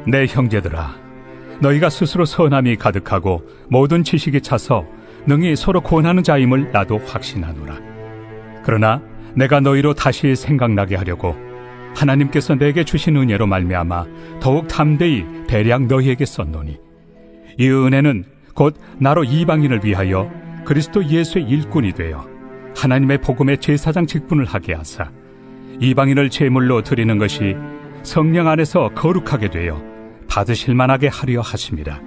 내 형제들아, 너희가 스스로 선함이 가득하고 모든 지식이 차서 능히 서로 구원하는 자임을 나도 확신하노라. 그러나 내가 너희로 다시 생각나게 하려고 하나님께서 내게 주신 은혜로 말미암아 더욱 담대히 대량 너희에게 썼노니, 이 은혜는 곧 나로 이방인을 위하여 그리스도 예수의 일꾼이 되어 하나님의 복음의 제사장 직분을 하게 하사 이방인을 제물로 드리는 것이 성령 안에서 거룩하게 되어 받으실 만하게 하려 하심이라.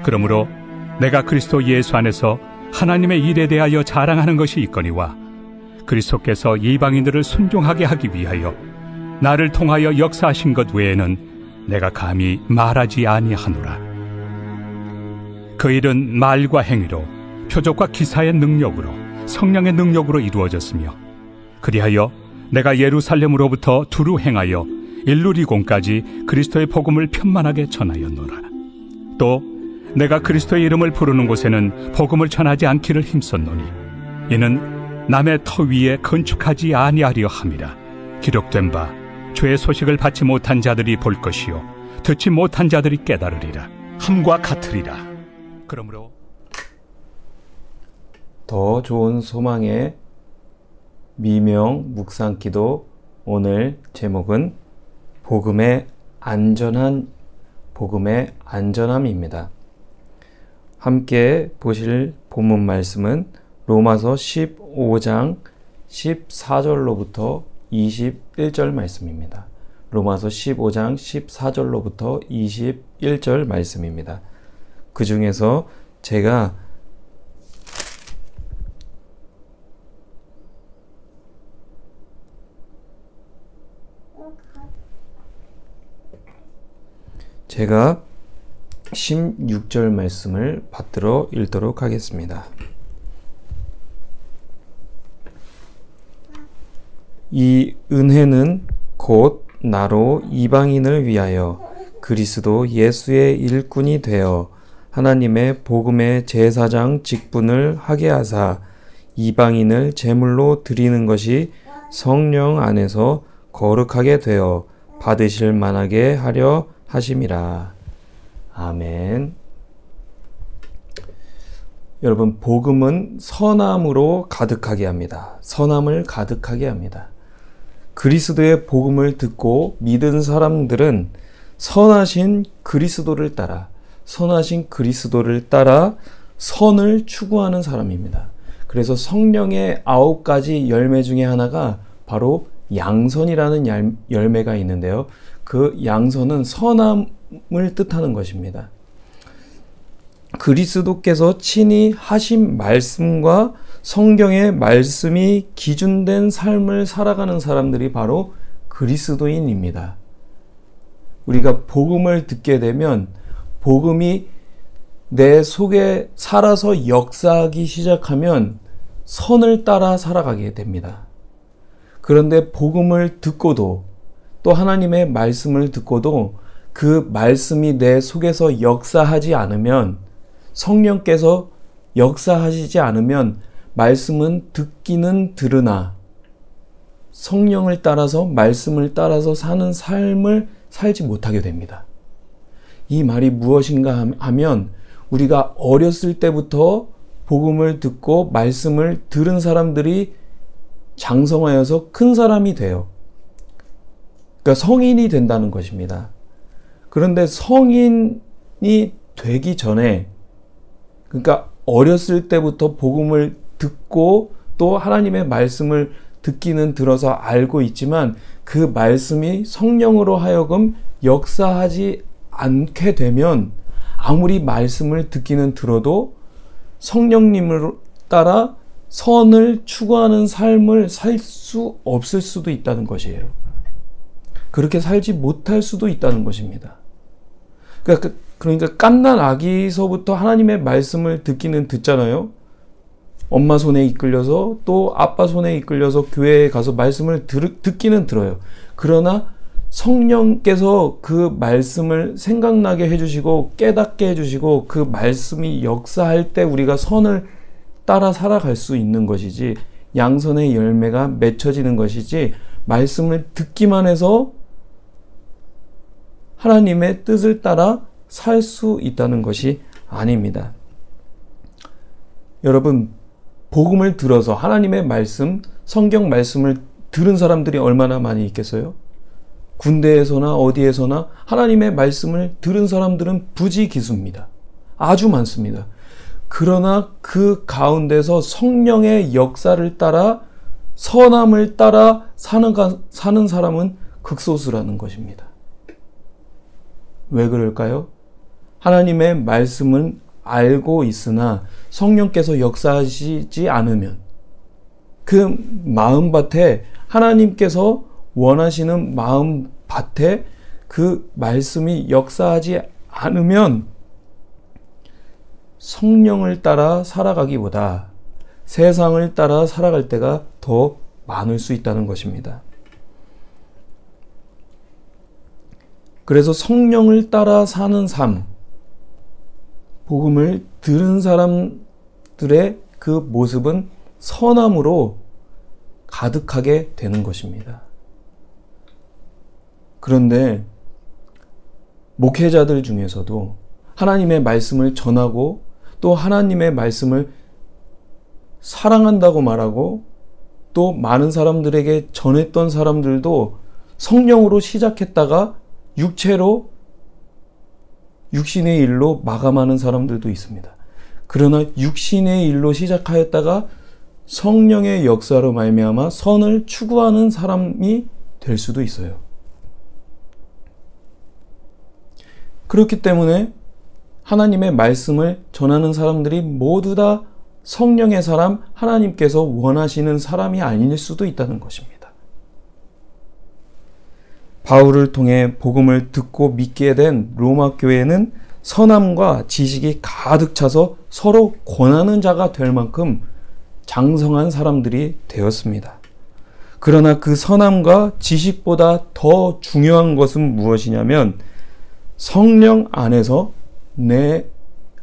그러므로 내가 그리스도 예수 안에서 하나님의 일에 대하여 자랑하는 것이 있거니와, 그리스도께서 이방인들을 순종하게 하기 위하여 나를 통하여 역사하신 것 외에는 내가 감히 말하지 아니하노라. 그 일은 말과 행위로, 표적과 기사의 능력으로, 성령의 능력으로 이루어졌으며, 그리하여 내가 예루살렘으로부터 두루 행하여 일루리곤까지 그리스도의 복음을 편만하게 전하였노라. 또 내가 그리스도의 이름을 부르는 곳에는 복음을 전하지 않기를 힘썼노니, 이는 남의 터 위에 건축하지 아니하려 함이라. 기록된 바 주의 소식을 받지 못한 자들이 볼 것이요 듣지 못한 자들이 깨달으리라 함과 같으리라. 그러므로 더 좋은 소망의 미명 묵상 기도, 오늘 제목은 복음의 안전함입니다. 함께 보실 본문 말씀은 로마서 15장 14절로부터 21절 말씀입니다. 로마서 15장 14절로부터 21절 말씀입니다. 그 중에서 제가 제가 16절 말씀을 받들어 읽도록 하겠습니다. 이 은혜는 곧 나로 이방인을 위하여 그리스도 예수의 일꾼이 되어 하나님의 복음의 제사장 직분을 하게 하사 이방인을 제물로 드리는 것이 성령 안에서 거룩하게 되어 받으실 만하게 하려 하심이라. 아멘. 여러분, 복음은 선함으로 가득하게 합니다. 선함을 가득하게 합니다. 그리스도의 복음을 듣고 믿은 사람들은 선하신 그리스도를 따라 선을 추구하는 사람입니다. 그래서 성령의 9가지 열매 중에 하나가 바로 양선이라는 열매가 있는데요. 그 양선은 선함을 뜻하는 것입니다. 그리스도께서 친히 하신 말씀과 성경의 말씀이 기준된 삶을 살아가는 사람들이 바로 그리스도인입니다. 우리가 복음을 듣게 되면 복음이 내 속에 살아서 역사하기 시작하면 선을 따라 살아가게 됩니다. 그런데 복음을 듣고도, 또 하나님의 말씀을 듣고도 그 말씀이 내 속에서 역사하지 않으면, 성령께서 역사하시지 않으면 말씀은 듣기는 들으나 성령을 따라서, 말씀을 따라서 사는 삶을 살지 못하게 됩니다. 이 말이 무엇인가 하면, 우리가 어렸을 때부터 복음을 듣고 말씀을 들은 사람들이 장성하여서 큰 사람이 돼요. 그러니까 성인이 된다는 것입니다. 그런데 성인이 되기 전에, 그러니까 어렸을 때부터 복음을 듣고 또 하나님의 말씀을 듣기는 들어서 알고 있지만 그 말씀이 성령으로 하여금 역사하지 않게 되면 아무리 말씀을 듣기는 들어도 성령님을 따라 선을 추구하는 삶을 살 수 없을 수도 있다는 것이에요. 그렇게 살지 못할 수도 있다는 것입니다. 그러니까 갓난 아기서부터 하나님의 말씀을 듣기는 듣잖아요. 엄마 손에 이끌려서 또 아빠 손에 이끌려서 교회에 가서 말씀을 듣기는 들어요. 그러나 성령께서 그 말씀을 생각나게 해주시고 깨닫게 해주시고 그 말씀이 역사할 때 우리가 선을 따라 살아갈 수 있는 것이지, 양선의 열매가 맺혀지는 것이지, 말씀을 듣기만 해서 하나님의 뜻을 따라 살 수 있다는 것이 아닙니다. 여러분, 복음을 들어서 하나님의 말씀, 성경 말씀을 들은 사람들이 얼마나 많이 있겠어요? 군대에서나 어디에서나 하나님의 말씀을 들은 사람들은 부지기수입니다. 아주 많습니다. 그러나 그 가운데서 성령의 역사를 따라 선함을 따라 사는 사람은 극소수라는 것입니다. 왜 그럴까요? 하나님의 말씀은 알고 있으나 성령께서 역사하시지 않으면 그 마음밭에 하나님께서 원하시는 마음밭에 그 말씀이 역사하지 않으면 성령을 따라 살아가기보다 세상을 따라 살아갈 때가 더 많을 수 있다는 것입니다. 그래서 성령을 따라 사는 삶, 복음을 들은 사람들의 그 모습은 선함으로 가득하게 되는 것입니다. 그런데 목회자들 중에서도 하나님의 말씀을 전하고 또 하나님의 말씀을 사랑한다고 말하고 또 많은 사람들에게 전했던 사람들도 성령으로 시작했다가 육신의 일로 마감하는 사람들도 있습니다. 그러나 육신의 일로 시작하였다가 성령의 역사로 말미암아 선을 추구하는 사람이 될 수도 있어요. 그렇기 때문에 하나님의 말씀을 전하는 사람들이 모두 다 성령의 사람, 하나님께서 원하시는 사람이 아닐 수도 있다는 것입니다. 바울을 통해 복음을 듣고 믿게 된 로마 교회는 선함과 지식이 가득 차서 서로 권하는 자가 될 만큼 장성한 사람들이 되었습니다. 그러나 그 선함과 지식보다 더 중요한 것은 무엇이냐면 성령 안에서 내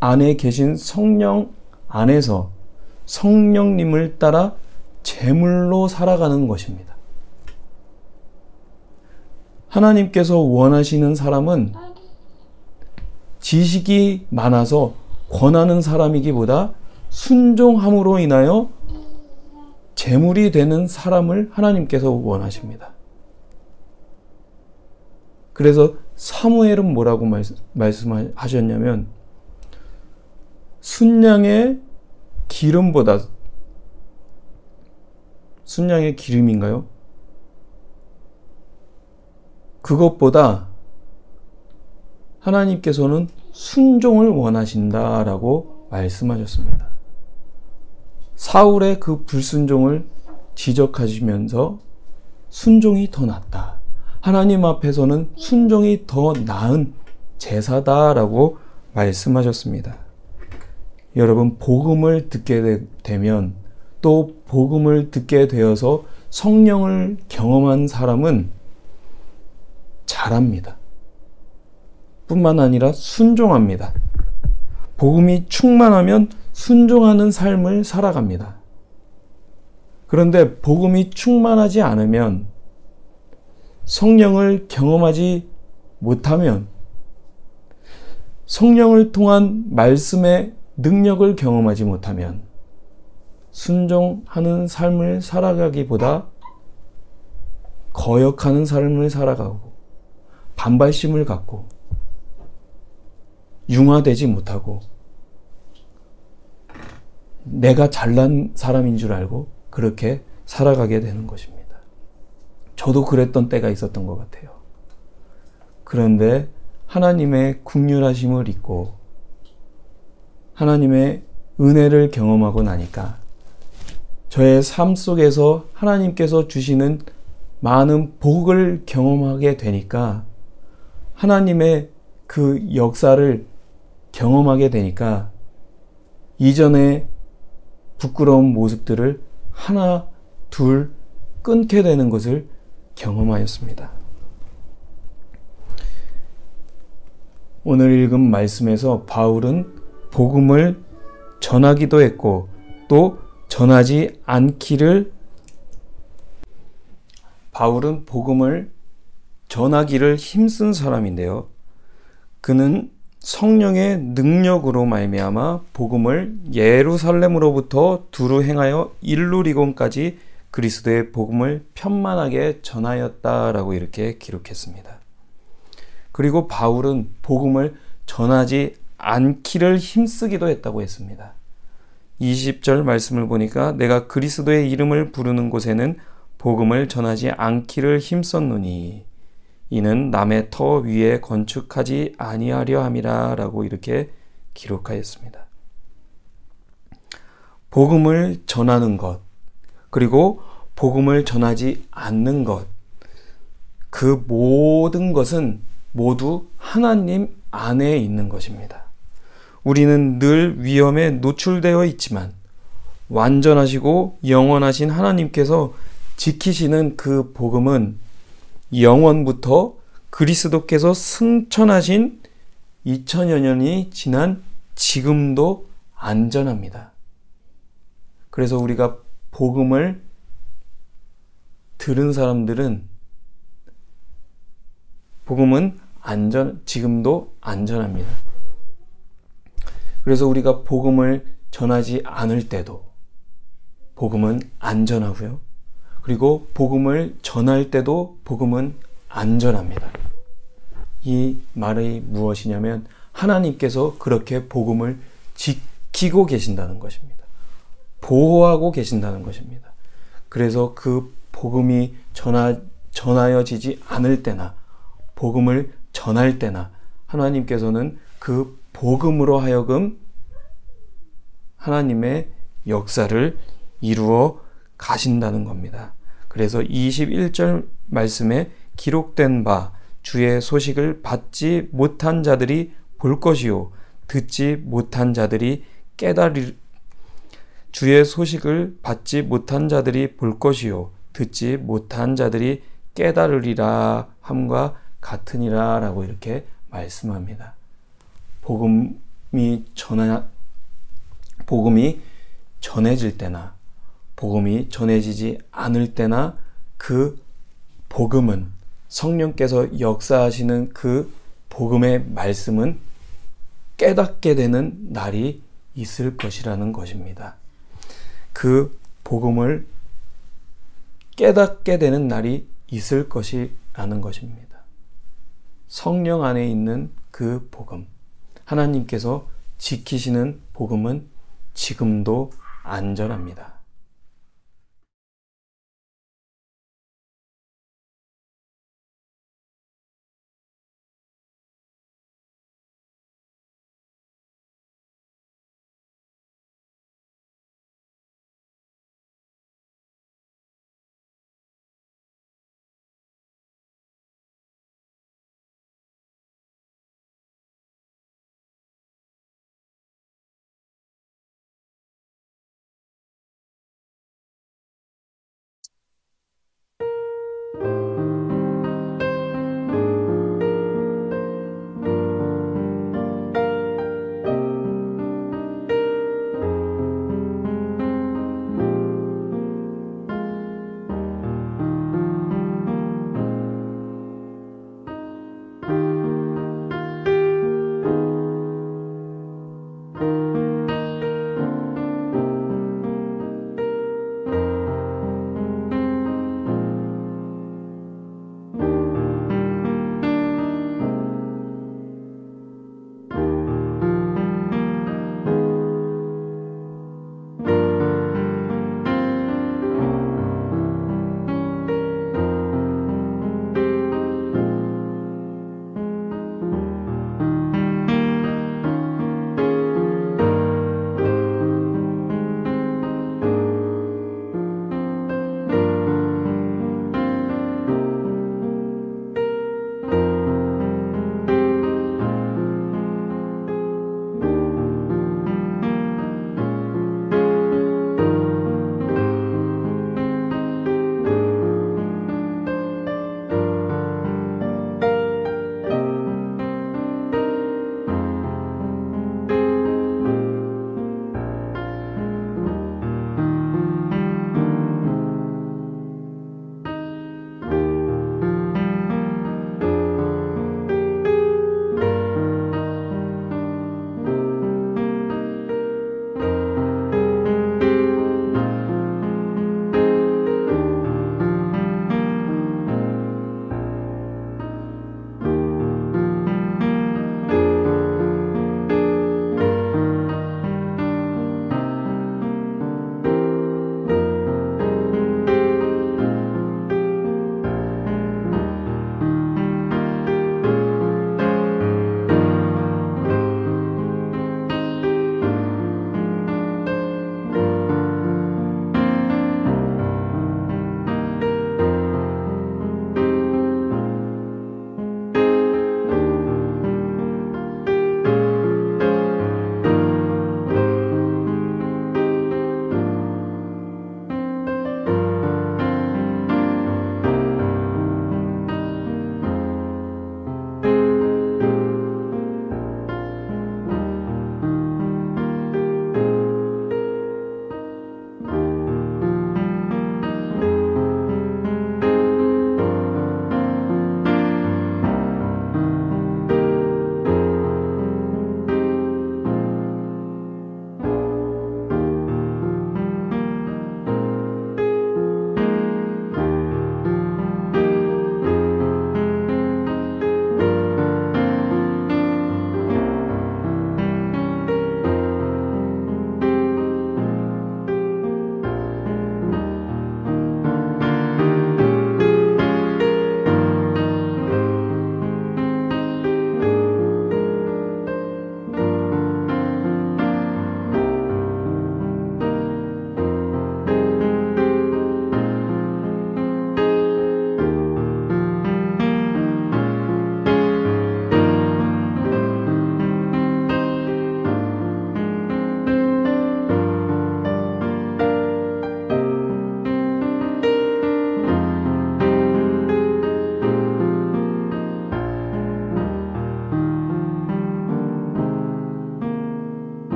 안에 계신 성령 안에서 성령님을 따라 제물로 살아가는 것입니다. 하나님께서 원하시는 사람은 지식이 많아서 권하는 사람이기보다 순종함으로 인하여 제물이 되는 사람을 하나님께서 원하십니다. 그래서 사무엘은 뭐라고 말씀하셨냐면 순양의 기름인가요? 그것보다 하나님께서는 순종을 원하신다라고 말씀하셨습니다. 사울의 그 불순종을 지적하시면서 순종이 더 낫다. 하나님 앞에서는 순종이 더 나은 제사다라고 말씀하셨습니다. 여러분, 복음을 듣게 되면 또 복음을 듣게 되어서 성령을 경험한 사람은 잘합니다. 뿐만 아니라 순종합니다. 복음이 충만하면 순종하는 삶을 살아갑니다. 그런데 복음이 충만하지 않으면 성령을 경험하지 못하면 성령을 통한 말씀의 능력을 경험하지 못하면 순종하는 삶을 살아가기보다 거역하는 삶을 살아가고 반발심을 갖고 융화되지 못하고 내가 잘난 사람인 줄 알고 그렇게 살아가게 되는 것입니다. 저도 그랬던 때가 있었던 것 같아요. 그런데 하나님의 긍휼하심을 잊고 하나님의 은혜를 경험하고 나니까 저의 삶 속에서 하나님께서 주시는 많은 복을 경험하게 되니까 하나님의 그 역사를 경험하게 되니까 이전에 부끄러운 모습들을 하나, 둘 끊게 되는 것을 경험하였습니다. 오늘 읽은 말씀에서 바울은 복음을 전하기도 했고 또 전하지 않기를 바울은 복음을 전하기를 힘쓴 사람인데요. 그는 성령의 능력으로 말미암아 복음을 예루살렘으로부터 두루 행하여 일루리곤까지 그리스도의 복음을 편만하게 전하였다라고 이렇게 기록했습니다. 그리고 바울은 복음을 전하지 않기를 힘쓰기도 했다고 했습니다. 20절 말씀을 보니까 내가 그리스도의 이름을 부르는 곳에는 복음을 전하지 않기를 힘썼노니 이는 남의 터 위에 건축하지 아니하려 함이라 라고 이렇게 기록하였습니다. 복음을 전하는 것, 그리고 복음을 전하지 않는 것, 그 모든 것은 모두 하나님 안에 있는 것입니다. 우리는 늘 위험에 노출되어 있지만 완전하시고 영원하신 하나님께서 지키시는 그 복음은 영원부터 그리스도께서 승천하신 2000여 년이 지난 지금도 안전합니다. 그래서 우리가 복음을 들은 사람들은 복음은 지금도 안전합니다. 그래서 우리가 복음을 전하지 않을 때도 복음은 안전하고요. 그리고 복음을 전할 때도 복음은 안전합니다. 이 말이 무엇이냐면 하나님께서 그렇게 복음을 지키고 계신다는 것입니다. 보호하고 계신다는 것입니다. 그래서 그 복음이 전하여지지 않을 때나 복음을 전할 때나 하나님께서는 그 복음으로 하여금 하나님의 역사를 이루어 가신다는 겁니다. 그래서 21절 말씀에 기록된 바 주의 소식을 받지 못한 자들이 볼 것이요 듣지 못한 자들이 주의 소식을 받지 못한 자들이 볼 것이요 듣지 못한 자들이 깨달으리라 함과 같으니라 라고 이렇게 말씀합니다. 복음이 전해질 때나 복음이 전해지지 않을 때나 그 복음은 성령께서 역사하시는 그 복음의 말씀은 깨닫게 되는 날이 있을 것이라는 것입니다. 그 복음을 깨닫게 되는 날이 있을 것이라는 것입니다. 성령 안에 있는 그 복음, 하나님께서 지키시는 복음은 지금도 안전합니다.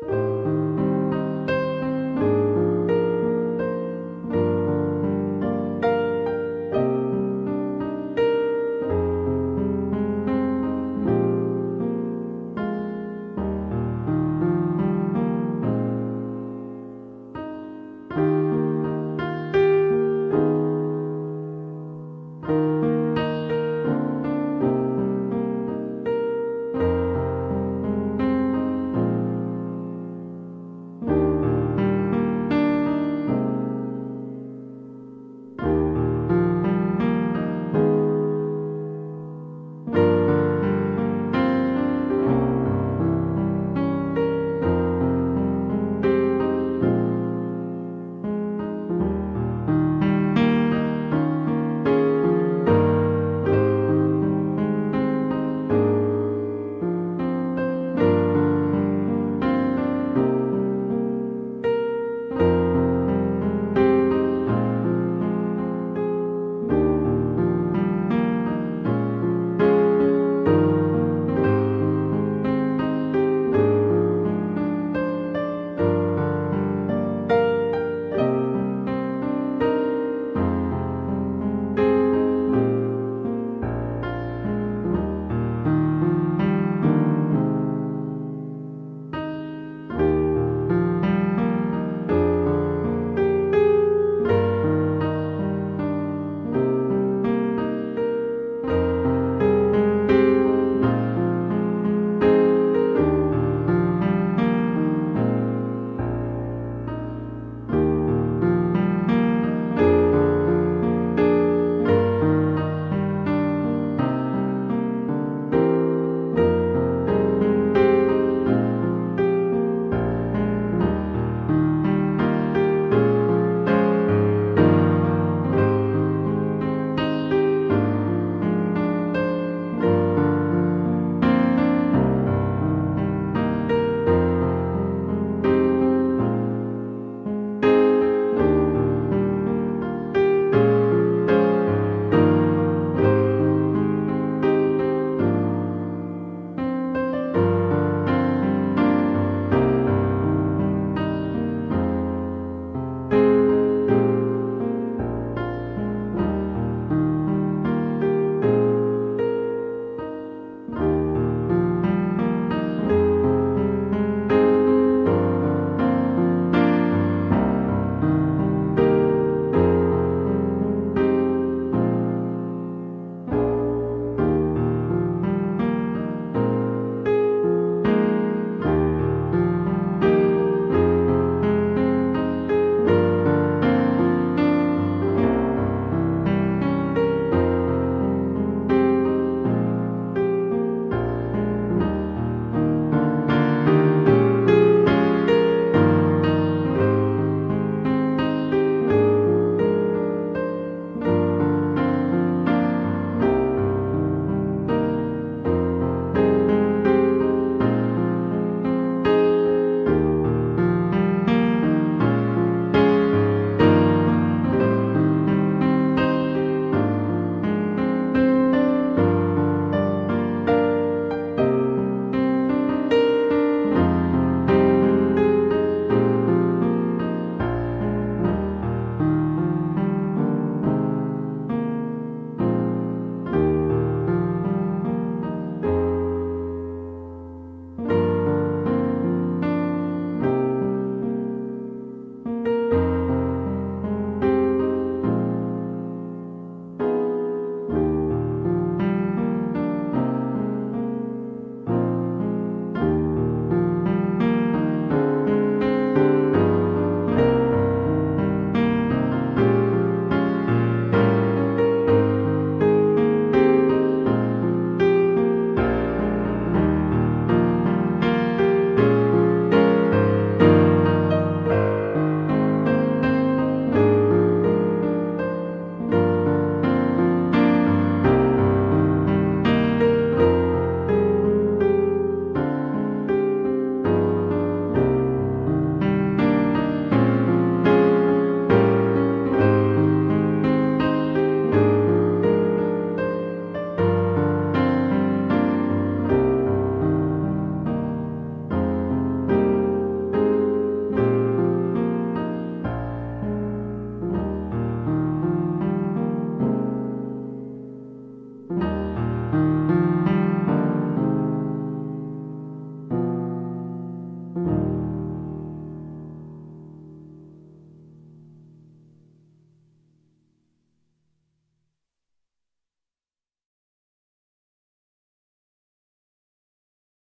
것입니다.